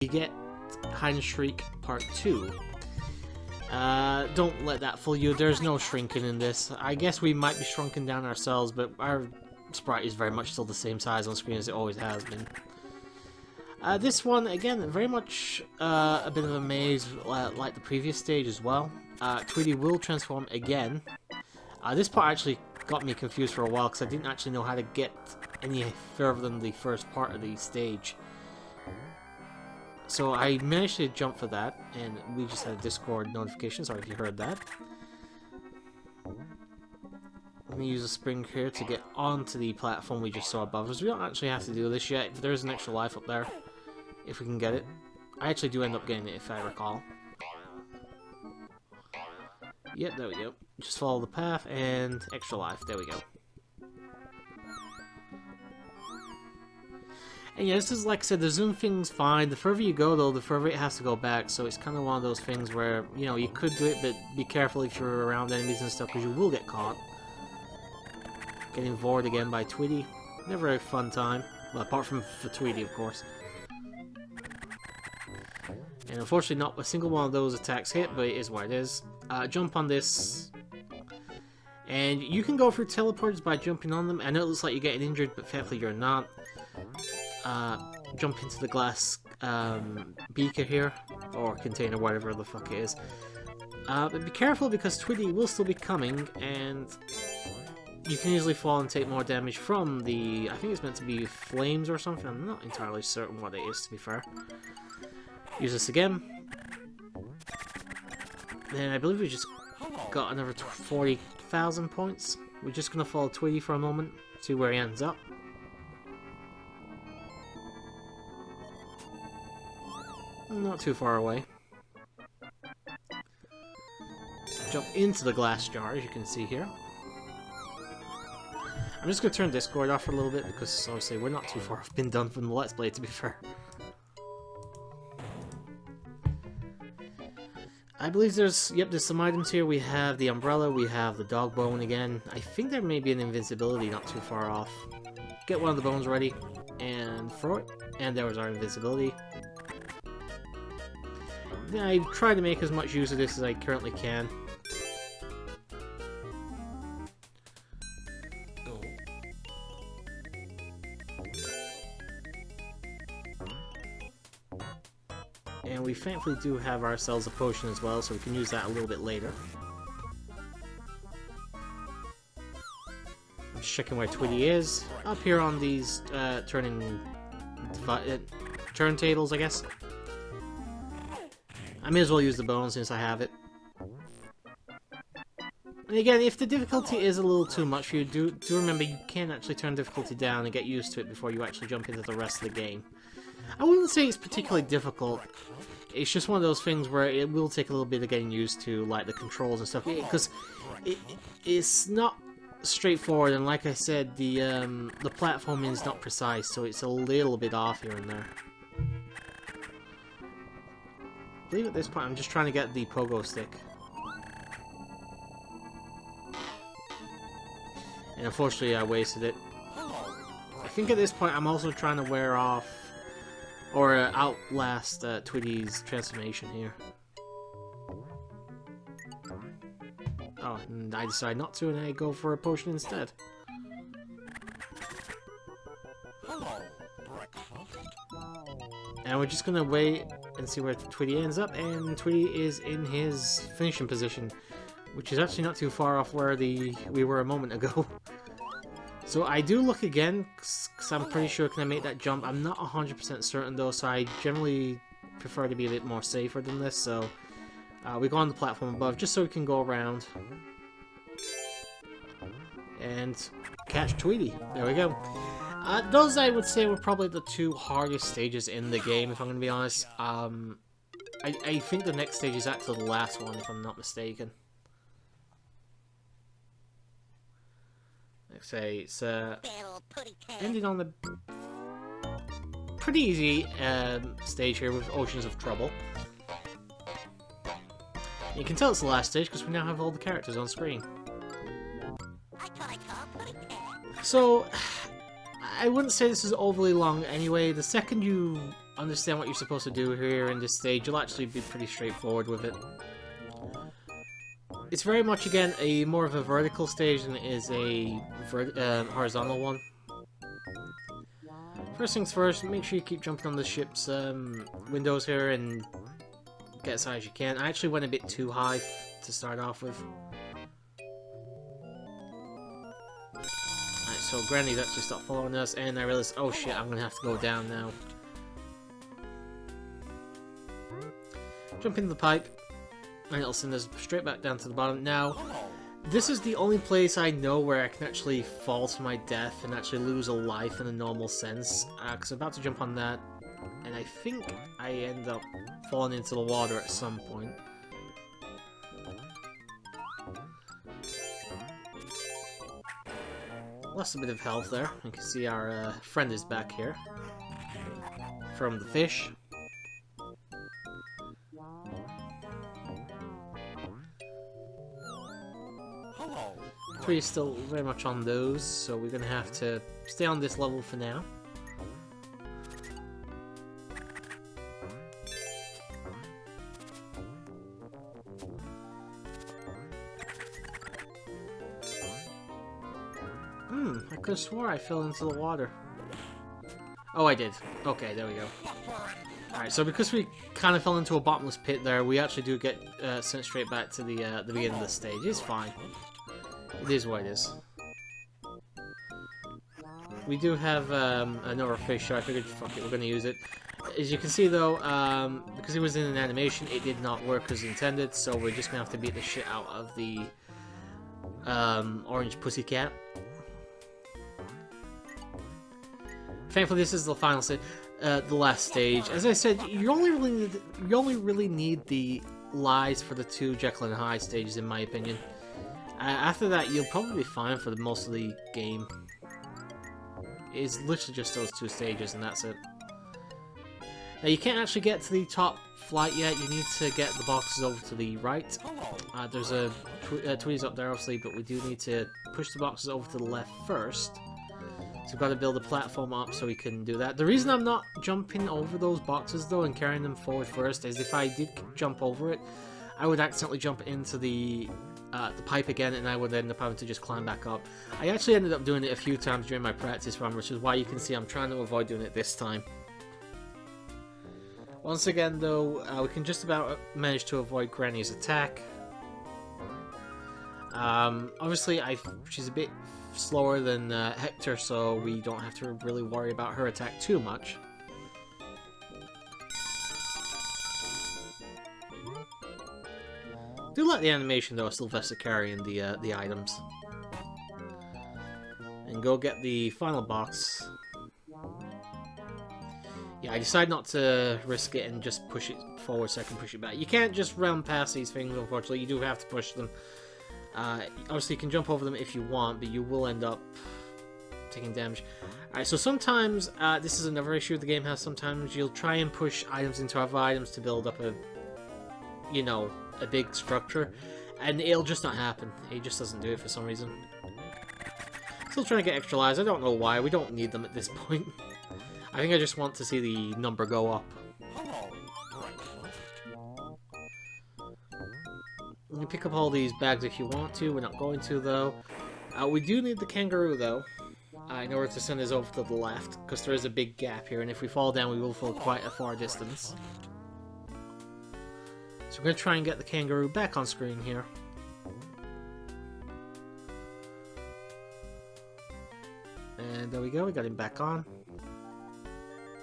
we get Hide and Shriek Part 2. Don't let that fool you, there's no shrinking in this. I guess we might be shrunken down ourselves, but our sprite is very much still the same size on screen as it always has been. This one, again, very much a bit of a maze like the previous stage as well. Tweety will transform again. This part actually got me confused for a while because I didn't actually know how to get any further than the first part of the stage. So I managed to jump for that, and we just had a Discord notification, sorry if you heard that. Let me use a spring here to get onto the platform we just saw above us. We don't actually have to do this yet, but there is an extra life up there, if we can get it. I actually do end up getting it, if I recall. Yep, there we go. Just follow the path, and extra life, there we go. And yeah, this is, like I said, the zoom thing's fine. The further you go, though, the further it has to go back. So it's kind of one of those things where, you know, you could do it, but be careful if you're around enemies and stuff, because you will get caught. Getting vored again by Tweety. Never a fun time. Well, apart from for Tweety, of course. And unfortunately, not a single one of those attacks hit, but it is what it is. Jump on this. And you can go through teleporters by jumping on them. I know it looks like you're getting injured, but thankfully you're not. Jump into the glass beaker here, or container, whatever the fuck it is. But be careful because Tweety will still be coming, and you can easily fall and take more damage from the, I think it's meant to be flames or something, I'm not entirely certain what it is, to be fair. Use this again. Then I believe we just got another 40,000 points. We're just going to follow Tweety for a moment, see where he ends up. Not too far away. Jump into the glass jar, as you can see here. I'm just going to turn Discord off for a little bit, because obviously we're not too far off been done from the Let's Play, to be fair. I believe there's some items here. We have the umbrella, we have the dog bone again. I think there may be an invincibility not too far off. Get one of the bones ready, and throw it. And there was our invincibility. I try to make as much use of this as I currently can. And we thankfully do have ourselves a potion as well, so we can use that a little bit later. I'm just checking where Tweety is. Up here on these turntables, I guess. I may as well use the bone since I have it. And again, if the difficulty is a little too much for you, do remember you can actually turn difficulty down and get used to it before you actually jump into the rest of the game. I wouldn't say it's particularly difficult. It's just one of those things where it will take a little bit of getting used to, like the controls and stuff, because it's not straightforward. And like I said, the platforming is not precise, so it's a little bit off here and there. I believe at this point I'm just trying to get the pogo stick. And unfortunately I wasted it. I think at this point I'm also trying to wear off or outlast Tweety's transformation here. Oh, and I decide not to, and I go for a potion instead. And we're just gonna wait and see where Tweety ends up, and Tweety is in his finishing position, which is actually not too far off where we were a moment ago. So I do look again, because I'm pretty sure can I make that jump. I'm not 100% certain though, so I generally prefer to be a bit more safer than this, so we go on the platform above just so we can go around and catch Tweety. There we go. Those I would say were probably the two hardest stages in the game, if I'm going to be honest. I think the next stage is actually the last one, if I'm not mistaken. Like I say, it's ending on the pretty easy stage here with Oceans of Trouble. You can tell it's the last stage because we now have all the characters on screen. So, I wouldn't say this is overly long anyway. The second you understand what you're supposed to do here in this stage, you'll actually be pretty straightforward with it. It's very much, again, a more of a vertical stage than it is a horizontal one. First things first, make sure you keep jumping on the ship's windows here and get as high as you can. I actually went a bit too high to start off with. Alright, so Granny's actually stopped following us, and I realized, oh shit, I'm gonna have to go down now. Jump into the pipe, and it'll send us straight back down to the bottom. Now, this is the only place I know where I can actually fall to my death and actually lose a life in a normal sense, because I'm about to jump on that, and I think I end up falling into the water at some point. Lost a bit of health there. You can see our friend is back here from the fish. Tweety's still very much on those, so we're gonna have to stay on this level for now. I could have swore I fell into the water. Oh, I did. Okay, there we go. Alright, so because we kind of fell into a bottomless pit there, we actually do get sent straight back to the beginning of the stage. It's fine. It is what it is. We do have another fish, so I figured, fuck it, we're going to use it. As you can see though, because it was in an animation, it did not work as intended, so we're just going to have to beat the shit out of the orange pussycat. Thankfully, this is the final stage, the last stage. As I said, you only really need the lies for the two Jekyll and Hyde stages, in my opinion. After that, you'll probably be fine for the most of the game. It's literally just those two stages, and that's it. Now, you can't actually get to the top flight yet. You need to get the boxes over to the right. There's a Tweety's up there, obviously, but we do need to push the boxes over to the left first. So we've got to build a platform up so we can do that. The reason I'm not jumping over those boxes, though, and carrying them forward first, is if I did jump over it, I would accidentally jump into the pipe again, and I would end up having to just climb back up. I actually ended up doing it a few times during my practice run, which is why you can see I'm trying to avoid doing it this time. Once again, though, we can just about manage to avoid Granny's attack. Obviously, she's a bit slower than Hector, so we don't have to really worry about her attack too much. Do like the animation though of Sylvester carrying the items. And go get the final box. Yeah, I decided not to risk it and just push it forward so I can push it back. You can't just run past these things, unfortunately. You do have to push them. Obviously, you can jump over them if you want, but you will end up taking damage. Alright, so sometimes, this is another issue the game has. Sometimes you'll try and push items into other items to build up a, you know, a big structure, and it'll just not happen. It just doesn't do it for some reason. Still trying to get extra lives. I don't know why. We don't need them at this point. I think I just want to see the number go up. You can pick up all these bags if you want to. We're not going to, though. We do need the kangaroo, though, in order to send us over to the left, because there is a big gap here, and if we fall down, we will fall quite a far distance. So we're going to try and get the kangaroo back on screen here. And there we go, we got him back on.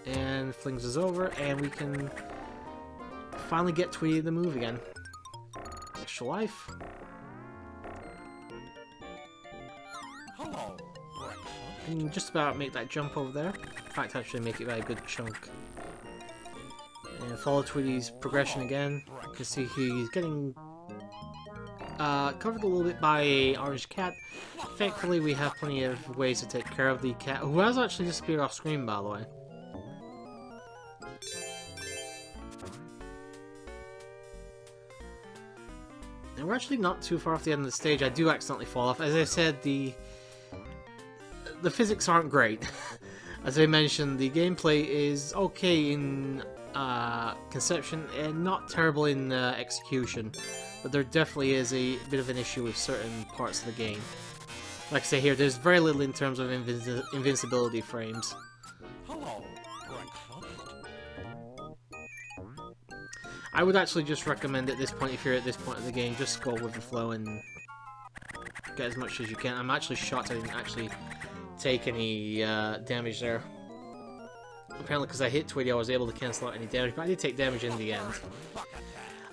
And flings us over, and we can finally get Tweety to move again. Extra life. And just about make that jump over there. In fact, actually make it by a good chunk. And follow Tweety's progression again. You can see he's getting covered a little bit by an orange cat. Thankfully, we have plenty of ways to take care of the cat, who has actually disappeared off screen, by the way. And we're actually not too far off the end of the stage. I do accidentally fall off. As I said, the physics aren't great. As I mentioned, the gameplay is okay in conception and not terrible in execution, but there definitely is a bit of an issue with certain parts of the game. Like I say here, there's very little in terms of invincibility frames. Hello. I would actually just recommend at this point, if you're at this point of the game, just go with the flow and get as much as you can. I'm actually shocked I didn't actually take any damage there. Apparently because I hit Tweety I was able to cancel out any damage, but I did take damage in the end.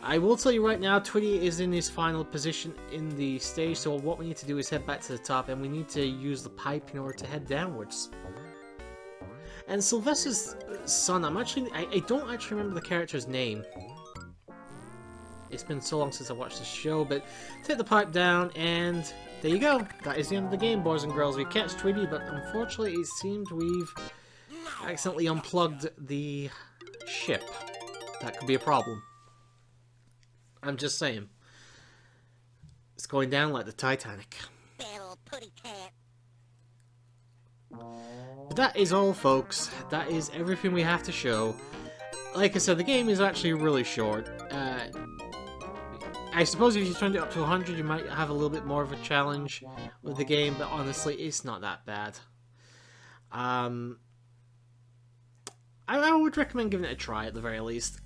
I will tell you right now, Tweety is in his final position in the stage, so what we need to do is head back to the top, and we need to use the pipe in order to head downwards. And Sylvester's son, I don't actually remember the character's name. It's been so long since I watched the show, but take the pipe down, and there you go. That is the end of the game, boys and girls. We catch Tweety, but unfortunately it seems we've accidentally unplugged the ship. That could be a problem. I'm just saying. It's going down like the Titanic. But that is all, folks. That is everything we have to show. Like I said, the game is actually really short. I suppose if you turned it up to 100, you might have a little bit more of a challenge with the game, but honestly, it's not that bad. I would recommend giving it a try at the very least.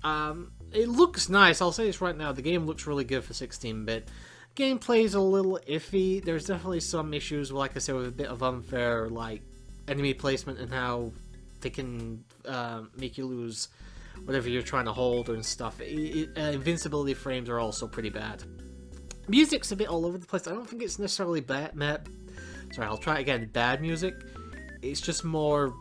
It looks nice, I'll say this right now, the game looks really good for 16-bit. Gameplay is a little iffy, there's definitely some issues, like I said, with a bit of unfair, like, enemy placement and how they can make you lose whatever you're trying to hold and stuff. Invincibility frames are also pretty bad. Music's a bit all over the place. I don't think it's necessarily bad. Sorry, I'll try it again. Bad music. It's just more.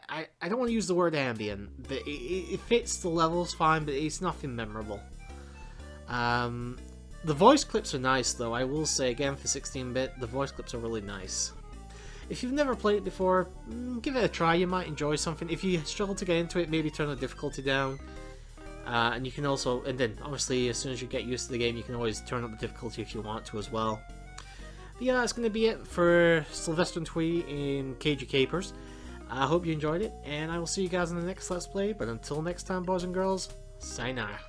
I don't want to use the word ambient, but it fits the levels fine, but it's nothing memorable. The voice clips are nice, though. I will say again, for 16-bit, the voice clips are really nice. If you've never played it before, give it a try, you might enjoy something. If you struggle to get into it, maybe turn the difficulty down. And you can also, and then obviously as soon as you get used to the game, you can always turn up the difficulty if you want to as well. But yeah, that's going to be it for Sylvester and Tweety in Cagey Capers. I hope you enjoyed it, and I will see you guys in the next Let's Play, but until next time, boys and girls, sayonara.